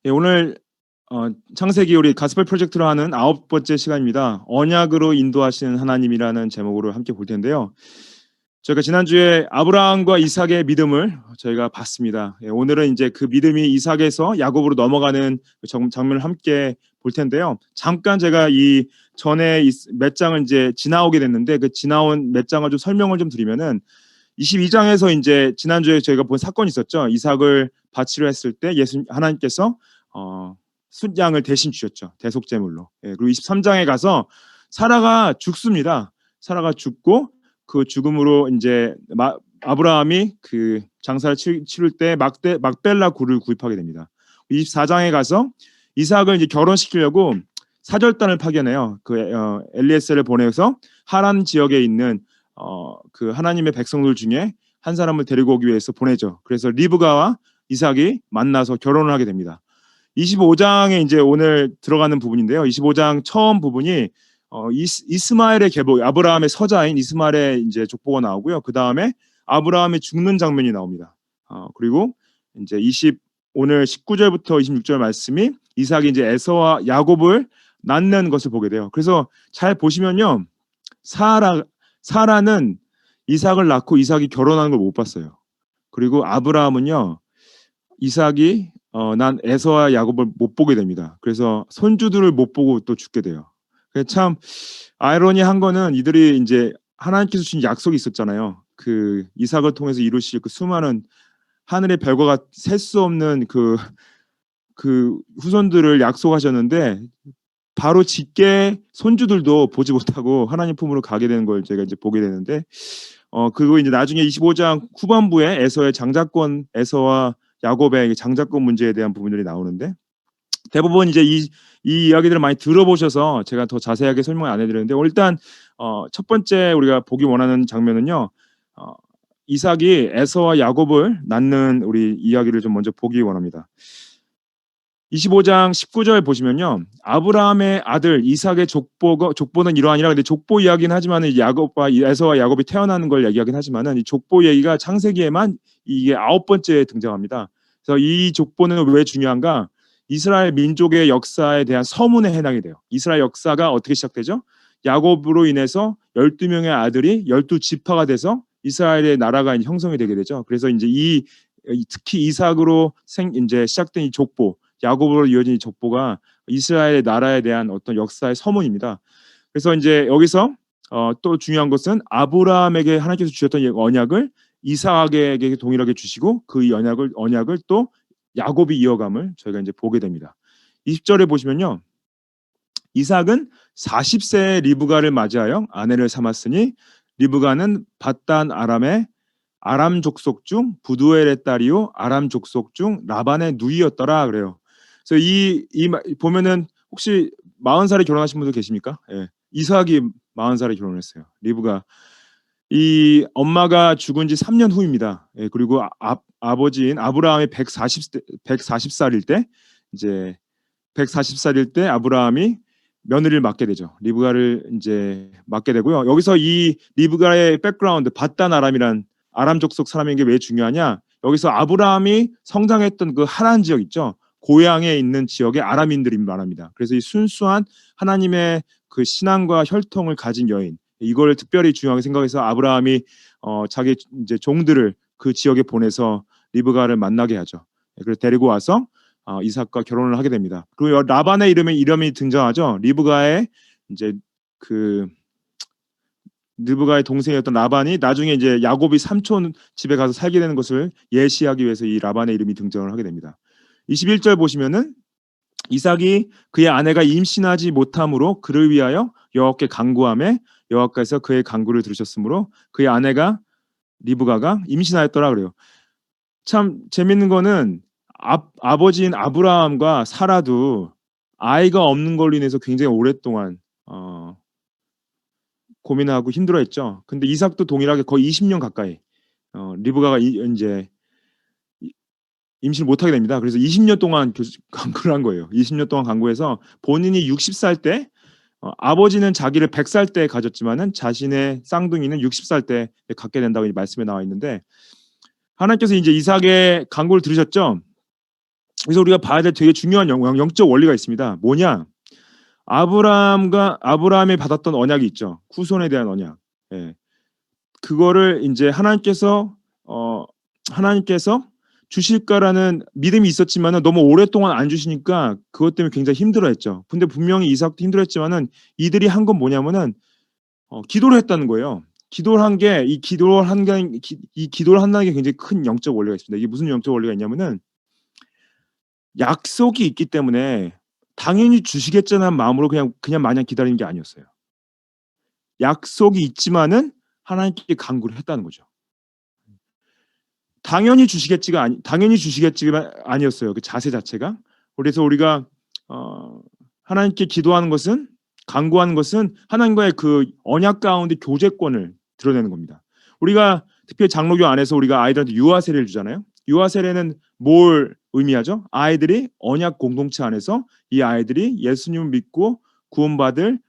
예, 오늘 창세기 우리 가스펠 프로젝트로 하는 9번째 시간입니다. 언약으로 인도하시는 하나님이라는 제목으로 함께 볼 텐데요. 저희가 지난주에 아브라함과 이삭의 믿음을 저희가 봤습니다. 예, 오늘은 이제 그 믿음이 이삭에서 야곱으로 넘어가는 장면을 함께 볼 텐데요. 잠깐 제가 이 전에 몇 장을 이제 지나오게 됐는데 그 지나온 몇 장을 좀 설명을 좀 드리면은 22장에서 이제 지난주에 저희가 본 사건이 있었죠. 이삭을 바치려 했을 때 하나님께서 순양을 대신 주셨죠. 대속제물로. 예, 그리고 23장에 가서 사라가 죽습니다. 사라가 죽고 그 죽음으로 이제 아브라함이 그 장사를 치를 때 막벨라 굴을 구입하게 됩니다. 24장에 가서 이삭을 이제 결혼시키려고 사절단을 파견해요. 그 엘리에셀을 보내서 하란 지역에 있는 그 하나님의 백성들 중에 한 사람을 데리고 오기 위해서 보내죠. 그래서 리브가와 이삭이 만나서 결혼을 하게 됩니다. 25장에 이제 오늘 들어가는 부분인데요. 25장 처음 부분이 이스마엘의 계보, 아브라함의 서자인 이스마엘의 이제 족보가 나오고요. 그 다음에 아브라함이 죽는 장면이 나옵니다. 그리고 이제 오늘 19절부터 26절 말씀이 이삭이 이제 에서와 야곱을 낳는 것을 보게 돼요. 그래서 잘 보시면요, 사라는 이삭을 낳고 이삭이 결혼하는 걸 못 봤어요. 그리고 아브라함은요, 이삭이 난 에서와 야곱을 못 보게 됩니다. 그래서 손주들을 못 보고 또 죽게 돼요. 참 아이러니한 거는 이들이 이제 하나님께서 주신 약속이 있었잖아요. 그 이삭을 통해서 이루실 그 수많은 하늘의 별과 셀 수 없는 그 후손들을 약속하셨는데 바로 직계 손주들도 보지 못하고 하나님 품으로 가게 되는 걸 제가 이제 보게 되는데 그리고 이제 나중에 25장 후반부에 에서와 야곱의 장자권 문제에 대한 부분들이 나오는데 대부분 이제 이 이야기들을 많이 들어보셔서 제가 더 자세하게 설명을 안 해드리는데 일단 첫 번째 우리가 보기 원하는 장면은요, 이삭이 에서와 야곱을 낳는 우리 이야기를 좀 먼저 보기 원합니다. 25장 19절 보시면요, 아브라함의 아들 이삭의 족보는 이러하니라. 근데 족보 이야기는 하지만 에서와 야곱이 태어나는 걸 얘기하긴 하지만은 이 족보 얘기가 창세기에만 이게 9번째 등장합니다. 그래서 이 족보는 왜 중요한가? 이스라엘 민족의 역사에 대한 서문에 해당이 돼요. 이스라엘 역사가 어떻게 시작되죠? 야곱으로 인해서 12명의 아들이 12지파가 돼서 이스라엘의 나라가 형성이 되게 되죠. 그래서 이제 특히 이삭으로 이제 시작된 이 족보, 야곱으로 이어진 이 족보가 이스라엘의 나라에 대한 어떤 역사의 서문입니다. 그래서 이제 여기서 또 중요한 것은 아브라함에게 하나님께서 주셨던 언약을 이삭에게 동일하게 주시고 그 언약을 또 야곱이 이어감을 저희가 이제 보게 됩니다. 20절에 보시면요, 이삭은 40세의 리브가를 맞이하여 아내를 삼았으니 리브가는 밧단 아람의 아람 족속 중 부두엘의 딸이요 아람 족속 중 라반의 누이였더라 그래요. 그래서 보면은 혹시 40살에 결혼하신 분들 계십니까? 예. 이삭이 40살에 결혼했어요. 리브가 이 엄마가 죽은 지 3년 후입니다. 예, 그리고 아버지인 아브라함이 140살일 때 이제 140살일 때 아브라함이 며느리를 맡게 되죠. 리브가를 이제 맡게 되고요. 여기서 이 리브가의 백그라운드 밧단 아람이란 아람 족속 사람인 게 왜 중요하냐? 여기서 아브라함이 성장했던 그 하란 지역 있죠. 고향에 있는 지역의 아람인들이 말합니다. 그래서 이 순수한 하나님의 그 신앙과 혈통을 가진 여인, 이걸 특별히 중요하게 생각해서 아브라함이 자기 이제 종들을 그 지역에 보내서 리브가를 만나게 하죠. 그래서 데리고 와서 이삭과 결혼을 하게 됩니다. 그리고 라반의 이름이 등장하죠. 리브가의 이제 그 리브가의 동생이었던 라반이 나중에 이제 야곱이 삼촌 집에 가서 살게 되는 것을 예시하기 위해서 이 라반의 이름이 등장을 하게 됩니다. 21절 보시면은 이삭이 그의 아내가 임신하지 못함으로 그를 위하여 여호와께 간구하매 여호와께서 그의 간구를 들으셨으므로 그의 아내가 리브가가 임신하였더라 그래요. 참 재밌는 거는 아버지인 아브라함과 사라도 아이가 없는 걸로 인해서 굉장히 오랫동안 고민하고 힘들어했죠. 근데 이삭도 동일하게 거의 20년 가까이 리브가가 이제 임신을 못하게 됩니다. 그래서 20년 동안 강구를 한 거예요. 20년 동안 강구해서 본인이 60살 때 아버지는 자기를 100살 때 가졌지만은 자신의 쌍둥이는 60살 때 갖게 된다고 말씀에 나와 있는데 하나님께서 이제 이삭의 간구를 들으셨죠. 그래서 우리가 봐야 될 되게 중요한 영적 원리가 있습니다. 뭐냐? 아브라함이 받았던 언약이 있죠. 후손에 대한 언약. 예. 그거를 이제 하나님께서 주실까라는 믿음이 있었지만은 너무 오랫동안 안 주시니까 그것 때문에 굉장히 힘들어했죠. 근데 분명히 이삭도 힘들었지만은 이들이 한 건 뭐냐면은 기도를 했다는 거예요. 기도를 한 게 이 기도를 한다는 게 굉장히 큰 영적 원리가 있습니다. 이게 무슨 영적 원리가 있냐면은 약속이 있기 때문에 당연히 주시겠잖아는 마음으로 그냥 마냥 기다리는 게 아니었어요. 약속이 있지만은 하나님께 간구를 했다는 거죠. 당연히 주시겠지가 아니었어요. 그 자세 자체가. 그래서 우리가 하나님께 기도하는 것은 간구하는 것은 하나님과의 그 언약 가운데 교제권을 드러내는 겁니다. 우리가 특별히 장로교 안에서 우리가 아이들한테 유아 세례를 주잖아요. 유아 세례는 뭘 의미하죠? 아이들이 언약 공동체 안에서 이 아이들이 예수님을 믿고 구원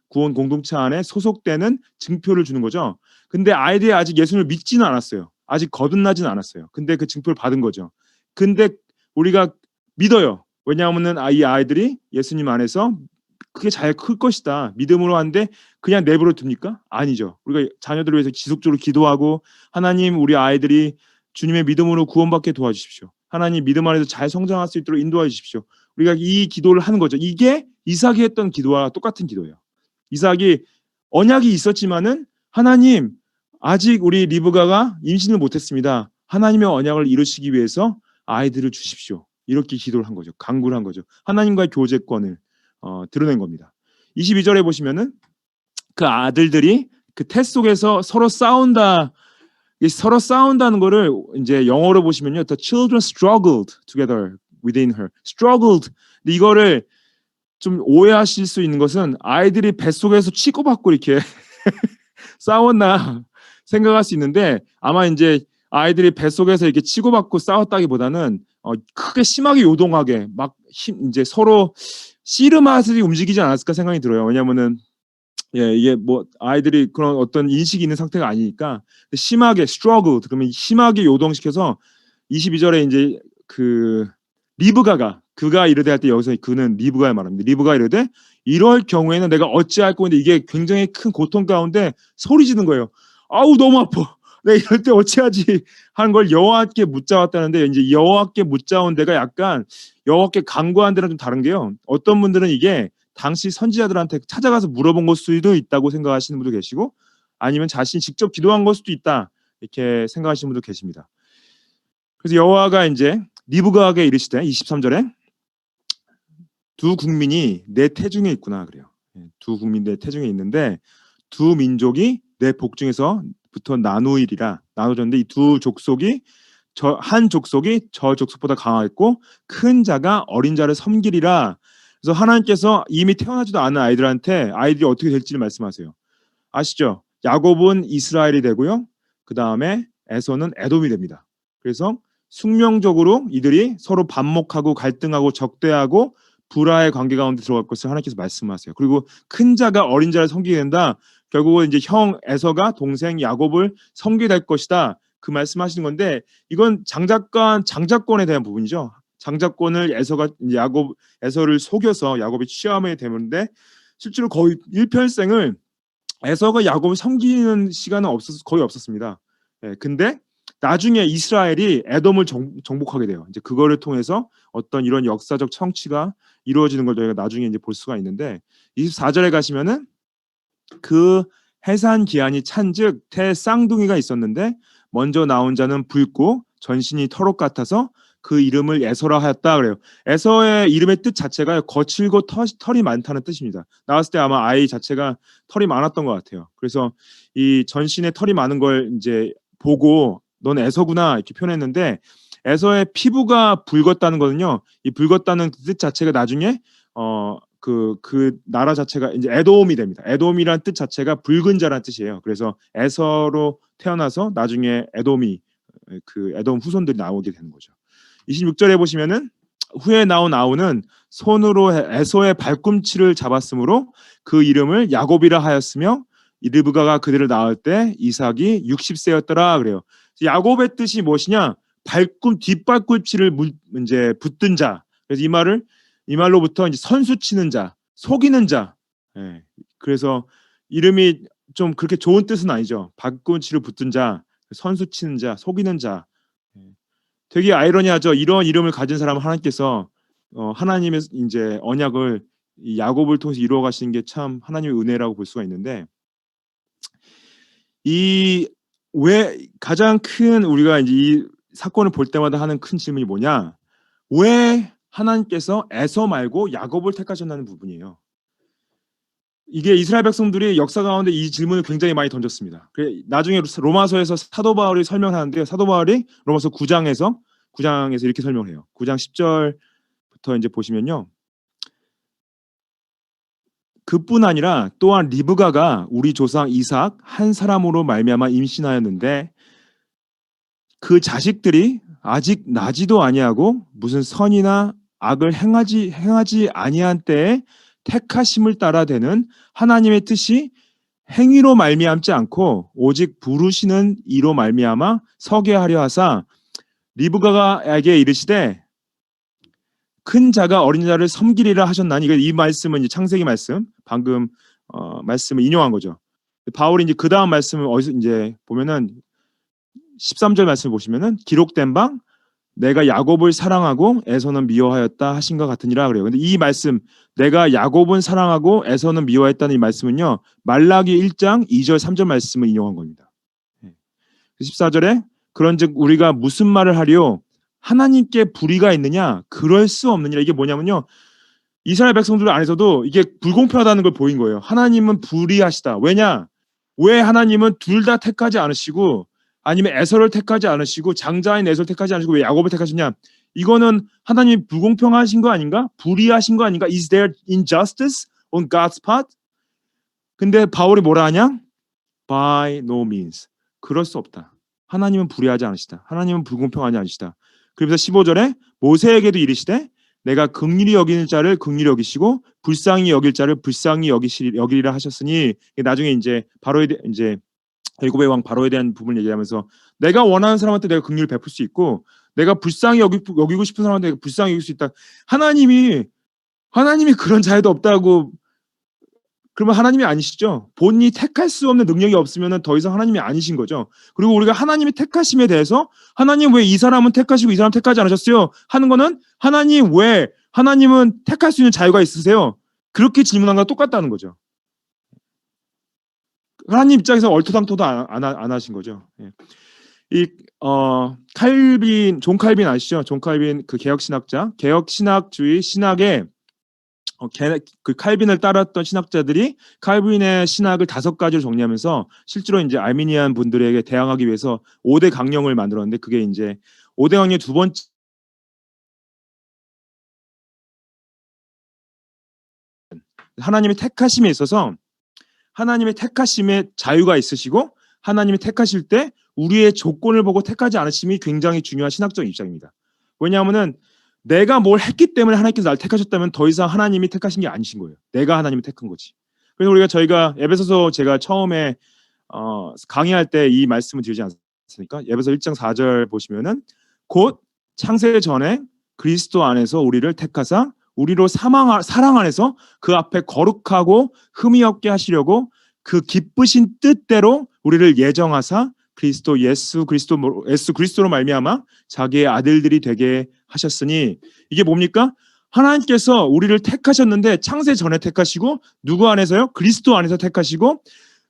공동체 안에 소속되는 증표를 주는 거죠. 근데 아이들이 아직 예수님을 믿지는 않았어요. 아직 거듭나지는 않았어요. 근데 그 증표를 받은 거죠. 근데 우리가 믿어요. 왜냐하면은 이 아이들이 예수님 안에서 그게 잘 클 것이다. 믿음으로 하는데 그냥 내버려 둡니까? 아니죠. 우리가 자녀들을 위해서 지속적으로 기도하고 하나님 우리 아이들이 주님의 믿음으로 구원받게 도와주십시오. 하나님 믿음 안에서 잘 성장할 수 있도록 인도해 주십시오. 우리가 이 기도를 하는 거죠. 이게 이삭이 했던 기도와 똑같은 기도예요. 이삭이 언약이 있었지만은 하나님 아직 우리 리브가가 임신을 못했습니다. 하나님의 언약을 이루시기 위해서 아이들을 주십시오. 이렇게 기도를 한 거죠. 간구를 한 거죠. 하나님과의 교제권을 드러낸 겁니다. 22절에 보시면은 그 아들들이 그 태 속에서 서로 싸운다는 거를 이제 영어로 보시면요, the children struggled together within her. struggled. 근데 이거를 좀 오해하실 수 있는 것은 아이들이 뱃속에서 치고받고 이렇게 싸웠나 생각할 수 있는데 아마 이제 아이들이 뱃속에서 이렇게 치고받고 싸웠다기보다는 크게 심하게 요동하게 이제 서로 씨름하듯이 움직이지 않았을까 생각이 들어요. 왜냐면은 이게 뭐 아이들이 그런 어떤 인식이 있는 상태가 아니니까 심하게 struggle 그러면 심하게 요동시켜서 22절에 이제 그 그가 이르되 할 때 여기서 그는 리브가의 말합니다. 리브가 이르되 이럴 경우에는 내가 어찌할 건데 이게 굉장히 큰 고통 가운데 소리 지는 거예요. 아우 너무 아파. 내가 이럴 때 어찌하지 하는 걸 여호와께 묻자왔다는데 이제 여호와께 묻자온 데가 약간 여호와께 간구한 데랑 좀 다른 게요. 어떤 분들은 이게 당시 선지자들한테 찾아가서 물어본 걸 수도 있다고 생각하시는 분도 계시고 아니면 자신이 직접 기도한 걸 수도 있다 이렇게 생각하시는 분도 계십니다. 그래서 여호와가 이제 리브가에게 이르시되 23절에 두 국민이 내 태중에 있구나 그래요. 두 국민 내 태중에 있는데 두 민족이 내 복중에서부터 나누어졌는데 이 두 족속이 한 족속이 저 족속보다 강하겠고 큰 자가 어린 자를 섬기리라. 그래서 하나님께서 이미 태어나지도 않은 아이들이 어떻게 될지를 말씀하세요. 아시죠? 야곱은 이스라엘이 되고요. 그 다음에 에서는 에돔이 됩니다. 그래서 숙명적으로 이들이 서로 반목하고 갈등하고 적대하고 불화의 관계 가운데 들어갈 것을 하나님께서 말씀하세요. 그리고 큰 자가 어린 자를 섬기게 된다. 결국은 이제 형 에서가 동생 야곱을 섬기게 될 것이다. 그 말씀하시는 건데 이건 장자권에 대한 부분이죠. 장자권을 에서를 속여서 야곱이 취함에 되는데 실제로 거의 일평생을 에서가 야곱을 섬기는 시간은 거의 없었습니다. 근데 나중에 이스라엘이 에돔을 정복하게 돼요. 이제 그거를 통해서 어떤 이런 역사적 청취가 이루어지는 걸 저희가 나중에 이제 볼 수가 있는데 24절에 가시면은 그 해산 기한이 찬즉 태 쌍둥이가 있었는데 먼저 나온 자는 붉고 전신이 털옷 같아서 그 이름을 에서라 하였다 그래요. 에서의 이름의 뜻 자체가 거칠고 털이 많다는 뜻입니다. 나왔을 때 아마 아이 자체가 털이 많았던 것 같아요. 그래서 이 전신에 털이 많은 걸 이제 보고 넌 에서구나 이렇게 표현했는데 에서의 피부가 붉었다는 거는요. 이 붉었다는 뜻 자체가 나중에 그 나라 자체가 이제 에돔이 됩니다. 에돔이란 뜻 자체가 붉은 자란 뜻이에요. 그래서 에서로 태어나서 나중에 그 에돔 후손들이 나오게 되는 거죠. 26절에 보시면은 후에 나온 아우는 손으로 에서의 발꿈치를 잡았으므로 그 이름을 야곱이라 하였으며 리브가가 그들을 낳을 때 이삭이 60세였더라 그래요. 야곱의 뜻이 무엇이냐? 뒷발꿈치를 이제 붙든 자. 그래서 이 말로부터 이제 선수 치는 자, 속이는 자. 예. 그래서 이름이 좀 그렇게 좋은 뜻은 아니죠. 박군치를 붙든 자, 선수 치는 자, 속이는 자. 예. 되게 아이러니하죠. 이런 이름을 가진 사람을 하나님께서 하나님의 이제 언약을 이 야곱을 통해서 이루어 가시는 게 참 하나님의 은혜라고 볼 수가 있는데, 이 왜 가장 큰 우리가 이제 이 사건을 볼 때마다 하는 큰 질문이 뭐냐? 왜 하나님께서 에서 말고 야곱을 택하셨나는 부분이에요. 이게 이스라엘 백성들이 역사 가운데 이 질문을 굉장히 많이 던졌습니다. 나중에 로마서에서 사도 바울이 설명하는데요. 사도 바울이 로마서 9장에서 이렇게 설명해요. 9장 10절부터 이제 보시면요. 그뿐 아니라 또한 리브가가 우리 조상 이삭 한 사람으로 말미암아 임신하였는데 그 자식들이 아직 나지도 아니하고 무슨 선이나 악을 행하지 아니한 때에 택하심을 따라 되는 하나님의 뜻이 행위로 말미암지 않고 오직 부르시는 이로 말미암아 서게 하려 하사 리브가에게 이르시되 큰 자가 어린 자를 섬기리라 하셨나니. 이 말씀은 이제 창세기 말씀, 방금 말씀을 인용한 거죠. 바울이 이제 그 다음 말씀을 어디서 이제 보면은 13절 말씀을 보시면은 기록된 바 내가 야곱을 사랑하고 에서는 미워하였다 하신 것 같으니라 그래요. 근데 이 말씀 내가 야곱은 사랑하고 에서는 미워했다는 이 말씀은요. 말라기 1장 2절 3절 말씀을 인용한 겁니다. 14절에 그런즉 우리가 무슨 말을 하리요? 하나님께 불의가 있느냐? 그럴 수 없느니라. 이게 뭐냐면요. 이스라엘 백성들 안에서도 이게 불공평하다는 걸 보인 거예요. 하나님은 불의하시다. 왜냐? 왜 하나님은 둘 다 택하지 않으시고 아니면 에서를 택하지 않으시고 장자인 에서를 택하지 않으시고 왜 야곱을 택하시냐? 이거는 하나님이 불공평하신 거 아닌가? 불의하신 거 아닌가? Is there injustice on God's part? 근데 바울이 뭐라 하냐? By no means. 그럴 수 없다. 하나님은 불의하지 않으시다. 하나님은 불공평하지 않으시다. 그러면서 15절에 모세에게도 이르시되 내가 긍휼히 여기는 자를 긍휼히 여기시고 불쌍히 여길 자를 불쌍히 여기리라 하셨으니, 나중에 이제 바로에 이제 애굽의 왕 바로에 대한 부분을 얘기하면서 내가 원하는 사람한테 내가 긍휼을 베풀 수 있고 내가 불쌍히 여기고 싶은 사람한테 내가 불쌍히 여길 수 있다. 하나님이 그런 자유도 없다고. 그러면 하나님이 아니시죠? 본인이 택할 수 없는 능력이 없으면 더 이상 하나님이 아니신 거죠. 그리고 우리가 하나님의 택하심에 대해서 하나님 왜 이 사람은 택하시고 이 사람 택하지 않으셨어요? 하는 거는 하나님 왜 하나님은 택할 수 있는 자유가 있으세요? 그렇게 질문한 거랑 똑같다는 거죠. 하나님 입장에서 얼토당토도 안 하신 거죠. 존 칼빈 아시죠? 존 칼빈 그 개혁신학자, 개혁신학주의 신학의 그 칼빈을 따랐던 신학자들이 칼빈의 신학을 5가지로 정리하면서 실제로 이제 아르미니안 분들에게 대항하기 위해서 5대 강령을 만들었는데 그게 이제 5대 강령 두 번째 하나님의 택하심에 있어서 하나님의 택하심에 자유가 있으시고 하나님이 택하실 때 우리의 조건을 보고 택하지 않으심이 굉장히 중요한 신학적 입장입니다. 왜냐하면은 내가 뭘 했기 때문에 하나님께서 나를 택하셨다면 더 이상 하나님이 택하신 게 아니신 거예요. 내가 하나님이 택한 거지. 그래서 저희가 에베소서 제가 처음에 강의할 때 이 말씀을 드리지 않습니까? 에베소 1장 4절 보시면은 곧 창세 전에 그리스도 안에서 우리를 택하사 우리로 사랑 안에서 그 앞에 거룩하고 흠이 없게 하시려고 그 기쁘신 뜻대로 우리를 예정하사 예수 그리스도로 말미암아 자기의 아들들이 되게 하셨으니, 이게 뭡니까? 하나님께서 우리를 택하셨는데 창세 전에 택하시고 누구 안에서요? 그리스도 안에서 택하시고,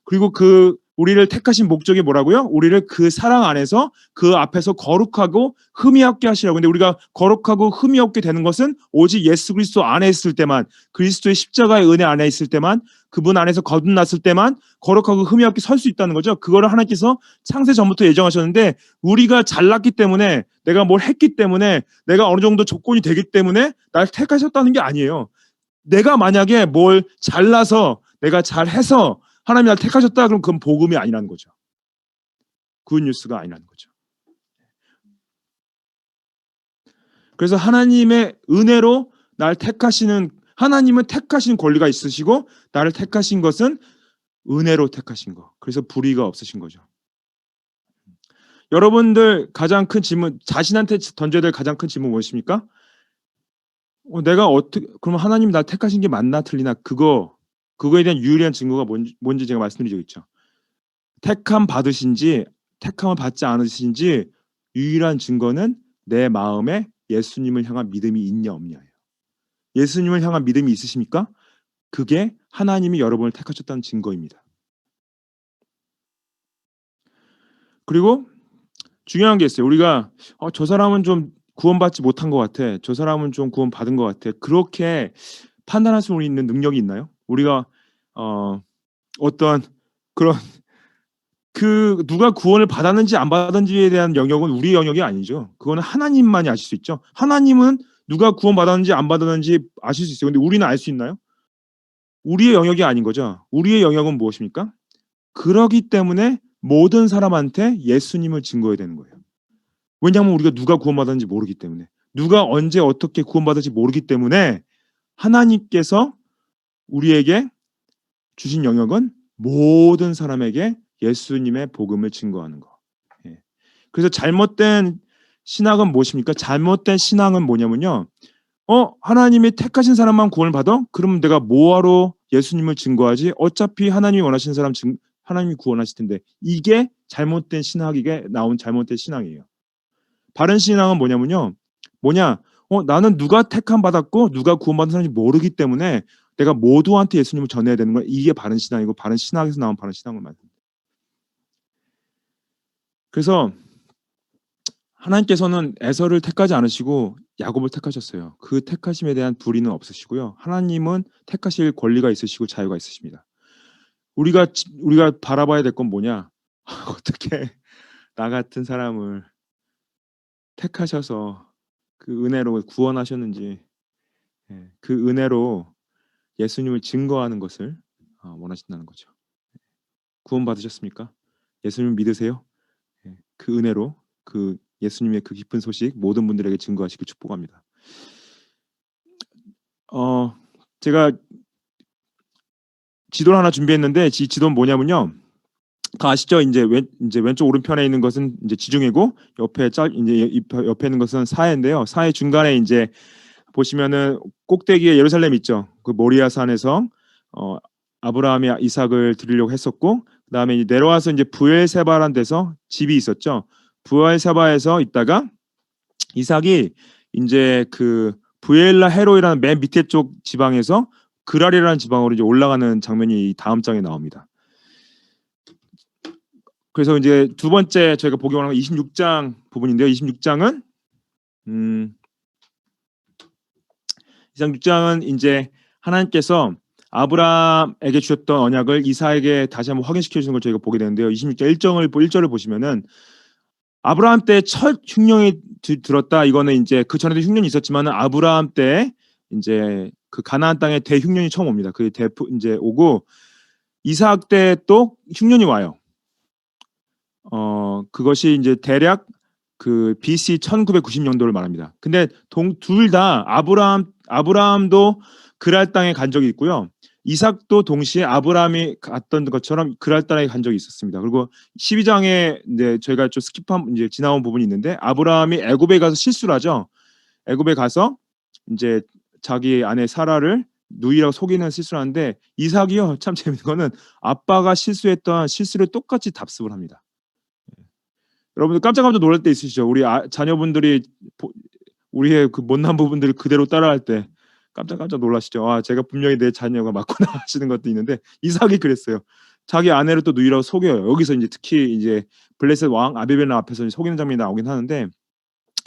그리고 그 우리를 택하신 목적이 뭐라고요? 우리를 그 사랑 안에서 그 앞에서 거룩하고 흠이 없게 하시라고. 근데 우리가 거룩하고 흠이 없게 되는 것은 오직 예수 그리스도 안에 있을 때만, 그리스도의 십자가의 은혜 안에 있을 때만, 그분 안에서 거듭났을 때만 거룩하고 흠이 없게 설 수 있다는 거죠. 그거를 하나님께서 창세 전부터 예정하셨는데 우리가 잘났기 때문에, 내가 뭘 했기 때문에, 내가 어느 정도 조건이 되기 때문에 날 택하셨다는 게 아니에요. 내가 만약에 뭘 잘나서 내가 잘해서 하나님이 날 택하셨다 그럼 그건 복음이 아니라는 거죠. 굿뉴스가 아니라는 거죠. 그래서 하나님의 은혜로 날 택하시는, 하나님은 택하신 권리가 있으시고 나를 택하신 것은 은혜로 택하신 거. 그래서 불의가 없으신 거죠. 여러분들 가장 큰 질문, 자신한테 던져야 될 가장 큰 질문 무엇입니까? 내가 어떻게 그러면 하나님이 날 택하신 게 맞나 틀리나 그거에 대한 유일한 증거가 뭔지 제가 말씀드린 적 있죠. 택함 받으신지 택함을 받지 않으신지 유일한 증거는 내 마음에 예수님을 향한 믿음이 있냐 없냐예요. 예수님을 향한 믿음이 있으십니까? 그게 하나님이 여러분을 택하셨다는 증거입니다. 그리고 중요한 게 있어요. 우리가 저 사람은 좀 구원받지 못한 것 같아. 저 사람은 좀 구원받은 것 같아. 그렇게 판단할 수 있는 능력이 있나요? 우리가 어떤 그런 누가 구원을 받았는지 안 받았는지에 대한 영역은 우리 영역이 아니죠. 그거는 하나님만이 아실 수 있죠. 하나님은 누가 구원받았는지 안 받았는지 아실 수 있어요. 근데 우리는 알 수 있나요? 우리의 영역이 아닌 거죠. 우리의 영역은 무엇입니까? 그러기 때문에 모든 사람한테 예수님을 증거해야 되는 거예요. 왜냐하면 우리가 누가 구원받았는지 모르기 때문에, 누가 언제 어떻게 구원받을지 모르기 때문에 하나님께서 우리에게 주신 영역은 모든 사람에게 예수님의 복음을 증거하는 거. 예. 그래서 잘못된 신학은 무엇입니까? 잘못된 신앙은 뭐냐면요. 하나님이 택하신 사람만 구원을 받아? 그러면 내가 뭐하러 예수님을 증거하지? 어차피 하나님이 원하시는 사람 하나님이 구원하실 텐데. 이게 잘못된 신학에게 나온 잘못된 신앙이에요. 바른 신앙은 뭐냐면요. 나는 누가 택함 받았고 누가 구원받은 사람인지 모르기 때문에 내가 모두한테 예수님을 전해야 되는 거야. 이게 바른 신앙이고 바른 신학에서 나온 바른 신앙을 말합니다. 그래서 하나님께서는 에서를 택하지 않으시고 야곱을 택하셨어요. 그 택하심에 대한 불의는 없으시고요. 하나님은 택하실 권리가 있으시고 자유가 있으십니다. 우리가 바라봐야 될 건 뭐냐? 어떻게 나 같은 사람을 택하셔서 그 은혜로 구원하셨는지, 그 은혜로 예수님을 증거하는 것을 원하신다는 거죠. 구원 받으셨습니까? 예수님 믿으세요? 그 은혜로 그 예수님의 그 깊은 소식 모든 분들에게 증거하시길 축복합니다. 제가 지도를 하나 준비했는데 이 지도는 뭐냐면요. 다 아시죠? 이제 왼쪽 오른편에 있는 것은 이제 지중해고 옆에 있는 것은 사해인데요. 사해 중간에 이제 보시면은 꼭대기에 예루살렘 있죠. 그 모리아 산에서 아브라함이 이삭을 드리려고 했었고, 그다음에 이제 내려와서 이제 부엘세바라는 데서 집이 있었죠. 부엘세바에서 있다가 이삭이 이제 그 부엘라 헤로이라는 맨 밑에 쪽 지방에서 그랄이라는 지방으로 이제 올라가는 장면이 다음 장에 나옵니다. 그래서 이제 두 번째 저희가 보기 원하는 26장 부분인데요. 26장은 26장은 이제 하나님께서 아브라함에게 주셨던 언약을 이삭에게 다시 한번 확인시켜 주는 걸 저희가 보게 되는데요. 26장 1절을 보시면은 아브라함 때 첫 흉년이 들었다. 이거는 이제 그 전에도 흉년이 있었지만 아브라함 때 이제 그 가나안 땅에 대흉년이 처음 옵니다. 그 이제 오고 이삭 때 또 흉년이 와요. 그것이 이제 대략 그 BC 1990년도를 말합니다. 근데 둘 다 아브라함도 그랄 땅에 간 적이 있고요. 이삭도 동시에 아브라함이 갔던 것처럼 그랄 땅에 간 적이 있었습니다. 그리고 12장에 이제 저희가 좀 이제 지나온 부분이 있는데 아브라함이 애굽에 가서 실수를 하죠. 애굽에 가서 이제 자기 아내 사라를 누이라고 속이는 실수를 하는데 이삭이요. 참 재밌는 거는 아빠가 실수했던 실수를 똑같이 답습을 합니다. 여러분들 깜짝 놀랄 때 있으시죠? 우리 자녀분들이 우리의 그 못난 부분들을 그대로 따라할 때 깜짝 놀라시죠? 제가 분명히 내 자녀가 맞구나 하시는 것도 있는데 이삭이 그랬어요. 자기 아내를 또 누이라고 속여요. 여기서 이제 특히 이제 블레셋 왕 아비멜렉 앞에서 속이는 장면이 나오긴 하는데